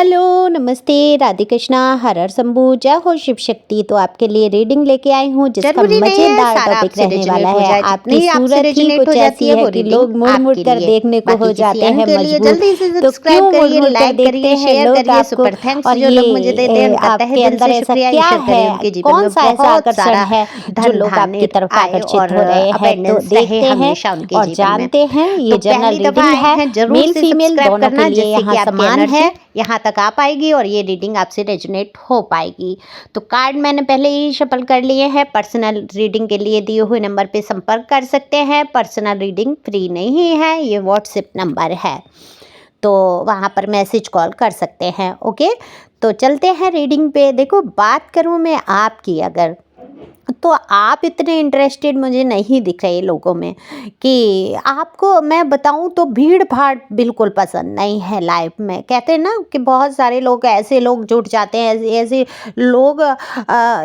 Hello, नमस्ते, राधे कृष्णा, हर हर शंभू, जय हो शिव शक्ति। तो आपके लिए रीडिंग लेके आई हूँ जिसका जरूरी नहीं है मजेदार सारा टॉपिक आपसे रहने वाला रेजोनेट हो है। जाए। आपकी जितनी आपसे सूरत ही रेजोनेट हो कुछ जाती ऐसी है है वो कि रीडिंग लोग मुड़ मुड़ आपके कर लिए। देखने को बाकी हो किसी जाते अन्य हैं के लिए मजबूर। जल्दी से तो सब्सक्राइब क्यों मुड़ करिए, मुड़ कर लाइक देखते करिए, हैं शेयर लोग करिए। आपको। सुपर थैंक्स और जो लोग मुझे देते हैं उनका तहे आपके दिल अंदर से ऐसा शुक्रिया। क्या ईश्वर करे है, उनके जीवन कौन में सा ऐसा बहुत आकर्षण सारा है जो धन लोग आपकी धान्य तरफ आए आकर्षित और हो रहे हैं। तो अबेंडेंस रहे देखते हैं हमेशा उनके और जीवन में। जानते हैं। तो ये जनरल पहली दफा रीडिंग आए है, हैं जरूर मेल से फीमेल सब्सक्राइब दोनों के करना, लिए जिससे कि यहाँ आपकी समान एनर्जी है। यहाँ तक आ पाएगी और ये रीडिंग आपसे रेजोनेट हो पाएगी। तो कार्ड मैंने पहले ही शफल कर लिए हैं। पर्सनल रीडिंग के लिए दिए हुए नंबर पे संपर्क कर सकते हैं। पर्सनल रीडिंग फ्री नहीं है, ये व्हाट्सएप नंबर है, तो वहाँ पर मैसेज कॉल कर सकते हैं। ओके, तो चलते हैं रीडिंग पे। देखो, बात करूँ मैं आपकी अगर, तो आप इतने इंटरेस्टेड मुझे नहीं दिख रहे लोगों में। कि आपको मैं बताऊं तो भीड़ भाड़ बिल्कुल पसंद नहीं है लाइफ में। कहते हैं ना कि बहुत सारे लोग ऐसे लोग जुट जाते हैं, ऐसे ऐसे लोग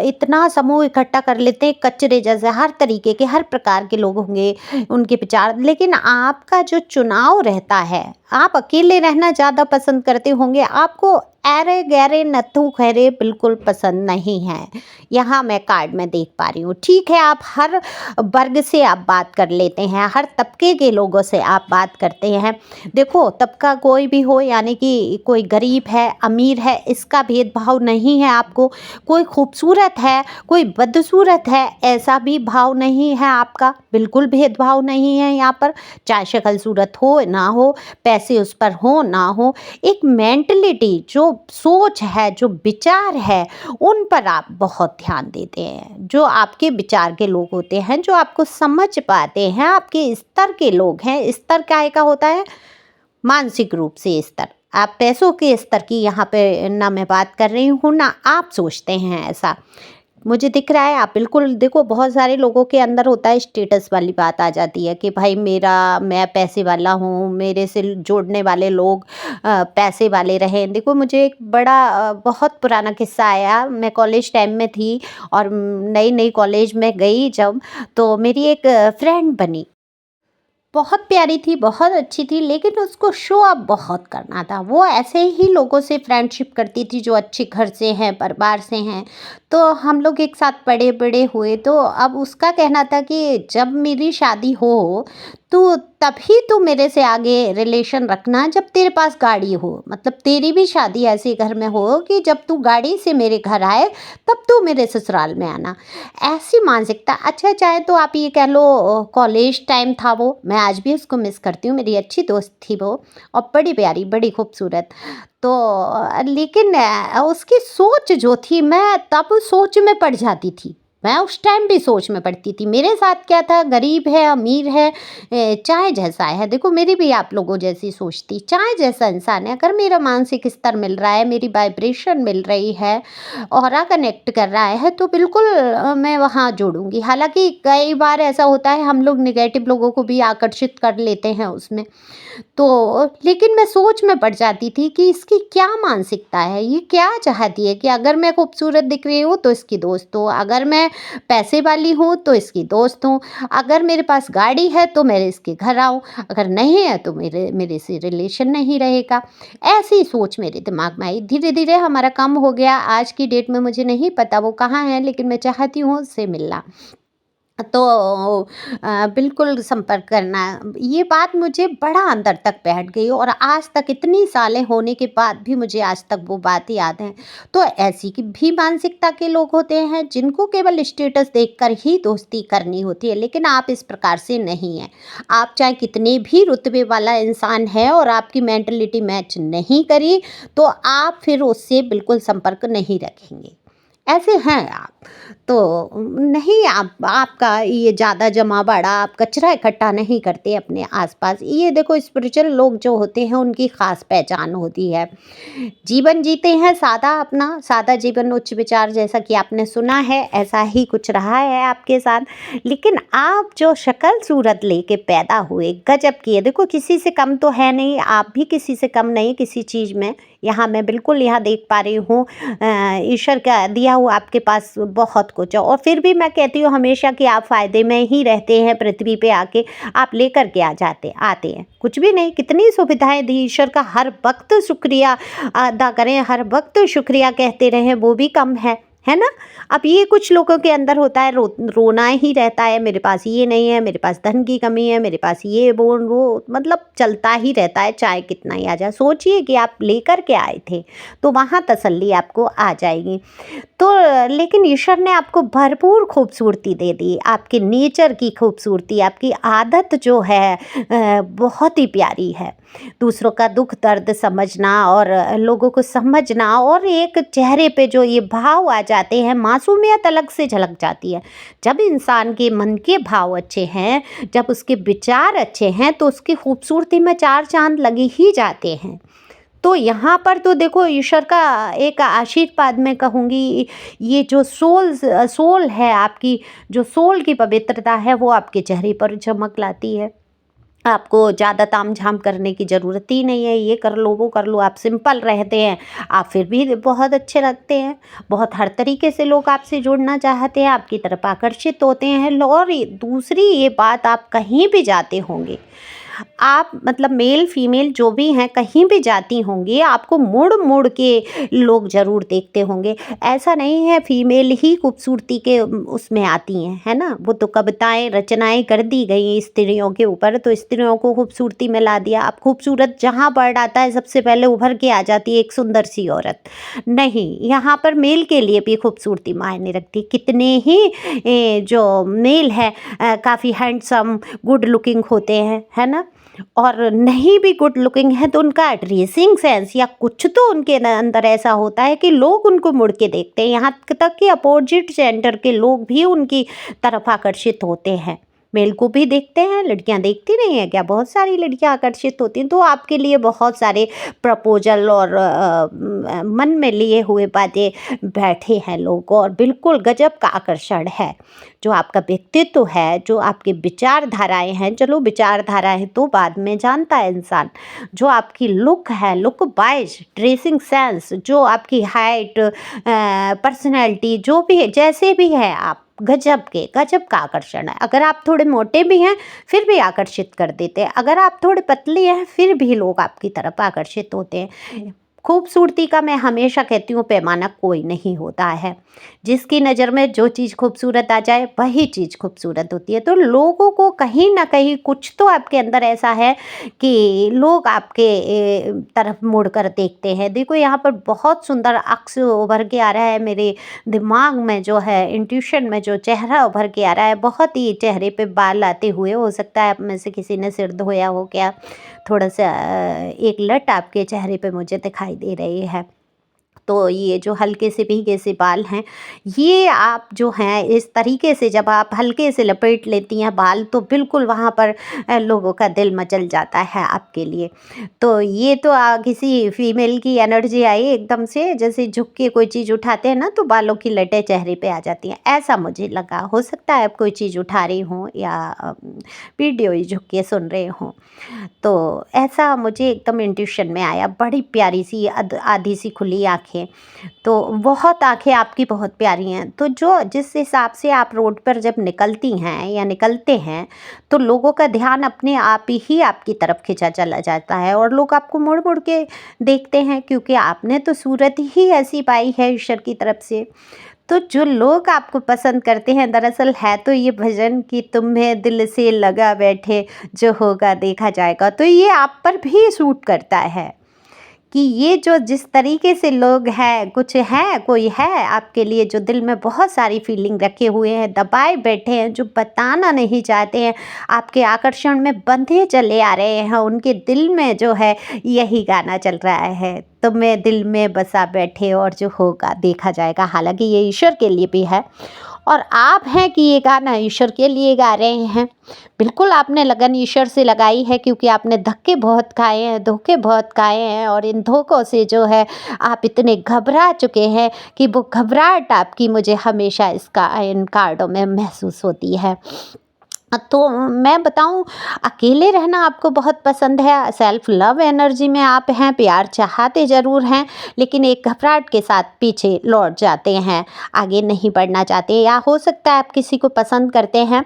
इतना समूह इकट्ठा कर लेते हैं कचरे जैसे। हर तरीके के, हर प्रकार के लोग होंगे, उनके विचार। लेकिन आपका जो चुनाव रहता है, आप अकेले रहना ज़्यादा पसंद करते होंगे। आपको ऐरे गहरे नत्थु खैरे बिल्कुल पसंद नहीं है, यहाँ मैं कार्ड में देख पा रही हूँ। ठीक है, आप हर वर्ग से आप बात कर लेते हैं, हर तबके के लोगों से आप बात करते हैं। देखो, तबका कोई भी हो, यानी कि कोई गरीब है, अमीर है, इसका भेदभाव नहीं है आपको। कोई खूबसूरत है, कोई बदसूरत है, ऐसा भी भाव नहीं है आपका। बिल्कुल भेदभाव नहीं है यहाँ पर। चाहे शक्ल सूरत हो ना हो, पैसे उस पर हो ना हो, एक मेंटलिटी, जो सोच है, जो विचार है, उन पर आप बहुत ध्यान देते हैं। जो आपके विचार के लोग होते हैं, जो आपको समझ पाते हैं, आपके स्तर के लोग हैं। स्तर क्या का होता है? मानसिक रूप से स्तर। आप पैसों के स्तर की यहाँ पे ना मैं बात कर रही हूँ, ना आप सोचते हैं ऐसा मुझे दिख रहा है। आप बिल्कुल देखो, बहुत सारे लोगों के अंदर होता है, स्टेटस वाली बात आ जाती है कि भाई मैं पैसे वाला हूँ, मेरे से जोड़ने वाले लोग पैसे वाले रहे। देखो, मुझे एक बड़ा बहुत पुराना किस्सा आया। मैं कॉलेज टाइम में थी और नई नई कॉलेज में गई जब, तो मेरी एक फ्रेंड बनी। बहुत प्यारी थी, बहुत अच्छी थी, लेकिन उसको शो अप बहुत करना था। वो ऐसे ही लोगों से फ्रेंडशिप करती थी जो अच्छे घर से हैं, परिवार से हैं। तो हम लोग एक साथ पढ़े बड़े हुए। तो अब उसका कहना था कि जब मेरी शादी हो तो तभी तो मेरे से आगे रिलेशन रखना जब तेरे पास गाड़ी हो। मतलब तेरी भी शादी ऐसे घर में हो कि जब तू गाड़ी से मेरे घर आए तब तू मेरे ससुराल में आना। ऐसी मानसिकता। अच्छा, चाहे तो आप ये कह लो कॉलेज टाइम था वो, मैं आज भी उसको मिस करती हूँ। मेरी अच्छी दोस्त थी वो, और बड़ी प्यारी, बड़ी खूबसूरत। तो लेकिन उसकी सोच जो थी, मैं तब सोच में पड़ जाती थी। मैं उस टाइम भी सोच में पड़ती थी। मेरे साथ क्या था, गरीब है, अमीर है, चाहे जैसा है। देखो, मेरी भी आप लोगों जैसी सोच थी। चाहे जैसा इंसान है, अगर मेरा मानसिक स्तर मिल रहा है, मेरी वाइब्रेशन मिल रही है, ऑरा कनेक्ट कर रहा है, तो बिल्कुल मैं वहाँ जोड़ूंगी। हालांकि कई बार ऐसा होता है, हम लोग निगेटिव लोगों को भी आकर्षित कर लेते हैं उसमें। तो लेकिन मैं सोच में पड़ जाती थी कि इसकी क्या मानसिकता है, ये क्या चाहती है कि अगर मैं खूबसूरत दिख रही हूँ तो इसकी दोस्त हूँ, अगर मैं पैसे वाली हूँ तो इसकी दोस्त हूँ, अगर मेरे पास गाड़ी है तो मैं इसके घर आऊँ, अगर नहीं है तो मेरे मेरे से रिलेशन नहीं रहेगा। ऐसी सोच मेरे दिमाग में आई। धीरे धीरे हमारा कम हो गया। आज की डेट में मुझे नहीं पता वो कहाँ है, लेकिन मैं चाहती हूँ उससे मिलना। तो बिल्कुल संपर्क करना। ये बात मुझे बड़ा अंदर तक बैठ गई, और आज तक इतनी सालें होने के बाद भी मुझे आज तक वो बात याद है। तो ऐसी की भी मानसिकता के लोग होते हैं जिनको केवल स्टेटस देखकर ही दोस्ती करनी होती है, लेकिन आप इस प्रकार से नहीं हैं। आप चाहे कितने भी रुतबे वाला इंसान है और आपकी मेंटलिटी मैच नहीं करी, तो आप फिर उससे बिल्कुल संपर्क नहीं रखेंगे। ऐसे हैं आप। तो नहीं, आपका ये ज़्यादा जमा बड़ा, आप कचरा इकट्ठा नहीं करते अपने आसपास। ये देखो, स्पिरिचुअल लोग जो होते हैं उनकी ख़ास पहचान होती है। जीवन जीते हैं सादा, अपना सादा जीवन, उच्च विचार, जैसा कि आपने सुना है ऐसा ही कुछ रहा है आपके साथ। लेकिन आप जो शक्ल सूरत लेके पैदा हुए, गजब की है। देखो, किसी से कम तो है नहीं, आप भी किसी से कम नहीं किसी चीज़ में। यहाँ मैं बिल्कुल यहाँ देख पा रही हूँ ईश्वर का दिया हो आपके पास बहुत कुछ है, और फिर भी मैं कहती हूँ हमेशा कि आप फ़ायदे में ही रहते हैं, पृथ्वी पे आके आप लेकर के आते हैं कुछ भी नहीं। कितनी सुविधाएं दी ईश्वर का, हर वक्त शुक्रिया अदा करें, हर वक्त शुक्रिया कहते रहें, वो भी कम है ना। अब ये कुछ लोगों के अंदर होता है, रोना ही रहता है, मेरे पास ये नहीं है, मेरे पास धन की कमी है, मेरे पास ये वो मतलब चलता ही रहता है, चाहे कितना ही आ जाए। सोचिए कि आप लेकर के आए थे तो वहाँ तसल्ली आपको आ जाएगी। तो लेकिन ईश्वर ने आपको भरपूर खूबसूरती दे दी, आपके नेचर की खूबसूरती, आपकी आदत जो है बहुत ही प्यारी है। दूसरों का दुख दर्द समझना और लोगों को समझना, और एक चेहरे पे जो ये भाव आ जाते हैं, मासूमियत अलग से झलक जाती है। जब इंसान के मन के भाव अच्छे हैं, जब उसके विचार अच्छे हैं, तो उसकी खूबसूरती में चार चांद लगे ही जाते हैं। तो यहाँ पर तो देखो ईश्वर का एक आशीर्वाद मैं कहूँगी, ये जो सोल है आपकी, जो सोल की पवित्रता है वो आपके चेहरे पर चमक लाती है। आपको ज़्यादा ताम-झाम करने की ज़रूरत ही नहीं है, ये कर लो, वो कर लो, आप सिंपल रहते हैं, आप फिर भी बहुत अच्छे लगते हैं। बहुत हर तरीके से लोग आपसे जुड़ना चाहते हैं, आपकी तरफ आकर्षित होते हैं। और दूसरी ये बात, आप कहीं भी जाते होंगे, आप मतलब मेल फीमेल जो भी हैं, कहीं भी जाती होंगी, आपको मुड़ मुड़ के लोग ज़रूर देखते होंगे। ऐसा नहीं है फीमेल ही खूबसूरती के उसमें आती हैं, है ना। वो तो कविताएं रचनाएं कर दी गई स्त्रियों के ऊपर, तो स्त्रियों को खूबसूरती में ला दिया। अब खूबसूरत जहाँ वर्ड आता है सबसे पहले उभर के आ जाती है एक सुंदर सी औरत। नहीं, यहाँ पर मेल के लिए भी खूबसूरती मायने रखती। कितने ही जो मेल है काफ़ी हैंडसम गुड लुकिंग होते हैं, है ना। और नहीं भी गुड लुकिंग है तो उनका ड्रेसिंग सेंस या कुछ तो उनके अंदर ऐसा होता है कि लोग उनको मुड़ के देखते हैं। यहाँ तक कि अपोजिट जेंडर के लोग भी उनकी तरफ आकर्षित होते हैं। मेल को भी देखते हैं, लड़कियां देखती नहीं है क्या, बहुत सारी लड़कियां आकर्षित होती हैं। तो आपके लिए बहुत सारे प्रपोजल और मन में लिए हुए बातें बैठे हैं लोग, और बिल्कुल गजब का आकर्षण है। जो आपका व्यक्तित्व है, जो आपके विचारधाराएं हैं, चलो विचारधाराएं तो बाद में जानता है इंसान, जो आपकी लुक है, लुक वाइज, ड्रेसिंग सेंस, जो आपकी हाइट, पर्सनैलिटी, जो भी है, जैसे भी है आप, गजब का आकर्षण है। अगर आप थोड़े मोटे भी हैं फिर भी आकर्षित कर देते हैं, अगर आप थोड़े पतले हैं फिर भी लोग आपकी तरफ आकर्षित होते हैं। खूबसूरती का मैं हमेशा कहती हूँ पैमाना कोई नहीं होता है। जिसकी नज़र में जो चीज़ खूबसूरत आ जाए वही चीज़ खूबसूरत होती है। तो लोगों को कहीं ना कहीं कुछ तो आपके अंदर ऐसा है कि लोग आपके तरफ मुड़ कर देखते हैं। देखो यहाँ पर बहुत सुंदर अक्स उभर के आ रहा है मेरे दिमाग में, जो है इंट्यूशन में जो चेहरा उभर के आ रहा है, बहुत ही चेहरे पे बाल आते हुए, हो सकता है आप में से किसी ने सिर धोया हो क्या, थोड़ा सा एक लट आपके चेहरे पे मुझे दिखाई दे रही है। तो ये जो हल्के से भीगे से बाल हैं, ये आप जो हैं इस तरीके से जब आप हल्के से लपेट लेती हैं बाल, तो बिल्कुल वहाँ पर लोगों का दिल मचल जाता है आपके लिए। तो ये तो किसी फीमेल की एनर्जी आई एकदम से, जैसे झुक के कोई चीज़ उठाते हैं ना तो बालों की लटें चेहरे पे आ जाती हैं, ऐसा मुझे लगा। हो सकता है आप कोई चीज़ उठा रही हों या वीडियो ही झुक के सुन रहे हों, तो ऐसा मुझे एकदम इंट्यूशन में आया। बड़ी प्यारी सी आधी सी खुली आँखें, तो बहुत आँखें आपकी बहुत प्यारी हैं। तो जो जिस हिसाब से आप रोड पर जब निकलती हैं या निकलते हैं, तो लोगों का ध्यान अपने आप ही आपकी तरफ खिंचा चला जाता है और लोग आपको मुड़ मुड़ के देखते हैं, क्योंकि आपने तो सूरत ही ऐसी पाई है ईश्वर की तरफ से। तो जो लोग आपको पसंद करते हैं, दरअसल है तो ये भजन कि तुम्हें दिल से लगा बैठे, जो होगा देखा जाएगा। तो ये आप पर भी सूट करता है कि ये जो जिस तरीके से लोग हैं, कुछ है, कोई है आपके लिए जो दिल में बहुत सारी फीलिंग रखे हुए हैं, दबाए बैठे हैं, जो बताना नहीं चाहते हैं, आपके आकर्षण में बंधे चले आ रहे हैं, उनके दिल में जो है यही गाना चल रहा है, तुम्हें दिल में बसा बैठे और जो होगा देखा जाएगा। हालांकि ये ईश्वर के लिए भी है, और आप हैं कि ये गाना ईश्वर के लिए गा रहे हैं। बिल्कुल आपने लगन ईश्वर से लगाई है, क्योंकि आपने धक्के बहुत खाए हैं, धोखे बहुत खाए हैं, और इन धोखों से जो है आप इतने घबरा चुके हैं कि वो घबराहट आपकी मुझे हमेशा इन कार्डों में महसूस होती है। तो मैं बताऊं, अकेले रहना आपको बहुत पसंद है, सेल्फ लव एनर्जी में आप हैं, प्यार चाहते ज़रूर हैं, लेकिन एक घबराहट के साथ पीछे लौट जाते हैं, आगे नहीं बढ़ना चाहते, या हो सकता है आप किसी को पसंद करते हैं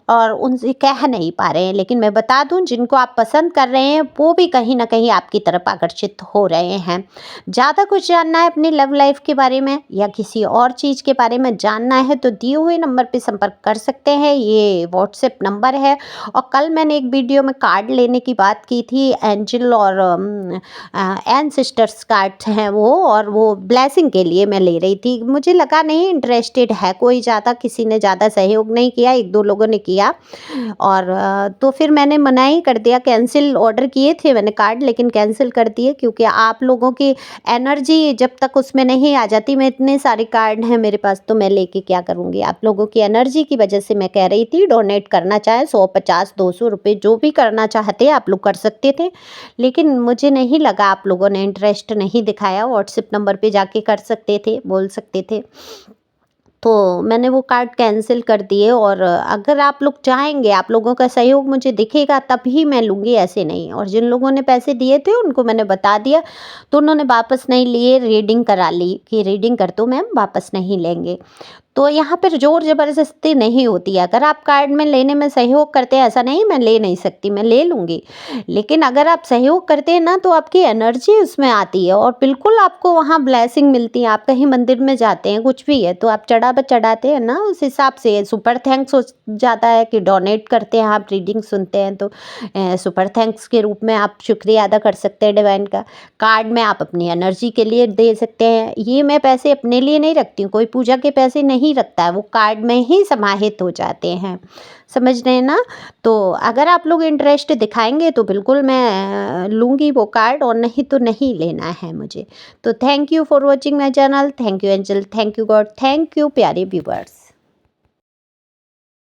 और उनसे कह नहीं पा रहे हैं। लेकिन मैं बता दूं, जिनको आप पसंद कर रहे हैं वो भी कहीं ना कहीं आपकी तरफ आकर्षित हो रहे हैं। ज़्यादा कुछ जानना है अपनी लव लाइफ के बारे में या किसी और चीज़ के बारे में जानना है तो दिए हुए नंबर पे संपर्क कर सकते हैं, ये व्हाट्सएप नंबर है। और कल मैंने एक वीडियो में कार्ड लेने की बात की थी, एंजल और एनसिस्टर्स कार्ड्स हैं वो, और वो ब्लेसिंग के लिए मैं ले रही थी। मुझे लगा नहीं इंटरेस्टेड है कोई ज़्यादा, किसी ने ज़्यादा सहयोग नहीं किया, एक दो लोगों ने किया, और तो फिर मैंने मना ही कर दिया, कैंसिल। ऑर्डर किए थे मैंने कार्ड लेकिन कैंसिल कर दिए, क्योंकि आप लोगों की एनर्जी जब तक उसमें नहीं आ जाती, मैं इतने सारे कार्ड हैं मेरे पास तो मैं लेके क्या करूँगी। आप लोगों की एनर्जी की वजह से मैं कह रही थी, डोनेट करना चाहे 100, 50, 200 रुपये जो भी करना चाहते आप लोग कर सकते थे, लेकिन मुझे नहीं लगा आप लोगों ने इंटरेस्ट नहीं दिखाया। व्हाट्सएप नंबर पे जाके कर सकते थे, बोल सकते थे, तो मैंने वो कार्ड कैंसिल कर दिए। और अगर आप लोग चाहेंगे, आप लोगों का सहयोग मुझे दिखेगा तभी मैं लूँगी, ऐसे नहीं। और जिन लोगों ने पैसे दिए थे उनको मैंने बता दिया, तो उन्होंने वापस नहीं लिए, रीडिंग करा ली कि रीडिंग कर दो मैम, वापस नहीं लेंगे। तो यहाँ पर ज़ोर ज़बरदस्ती नहीं होती है। अगर आप कार्ड में लेने में सहयोग करते हैं, ऐसा नहीं मैं ले नहीं सकती, मैं ले लूँगी, लेकिन अगर आप सहयोग करते हैं ना तो आपकी एनर्जी उसमें आती है और बिल्कुल आपको वहाँ ब्लेसिंग मिलती है। आप कहीं मंदिर में जाते हैं, कुछ भी है, तो आप चढ़ाते हैं ना, उस हिसाब से सुपर थैंक्स हो जाता है कि डोनेट करते हैं, आप रीडिंग सुनते हैं तो सुपर थैंक्स के रूप में आप शुक्रिया अदा कर सकते हैं डिवाइन का। कार्ड में आप अपनी एनर्जी के लिए दे सकते हैं। ये मैं पैसे अपने लिए नहीं रखती हूँ, कोई पूजा के पैसे नहीं रखता है, वो कार्ड में ही समाहित हो जाते हैं, समझ रहे हैं ना। तो अगर आप लोग इंटरेस्ट दिखाएंगे तो बिल्कुल मैं लूँगी वो कार्ड, और नहीं तो नहीं लेना है मुझे। तो thank you for watching my channel, thank you angel, thank you God, thank you प्यारे व्यूवर्स।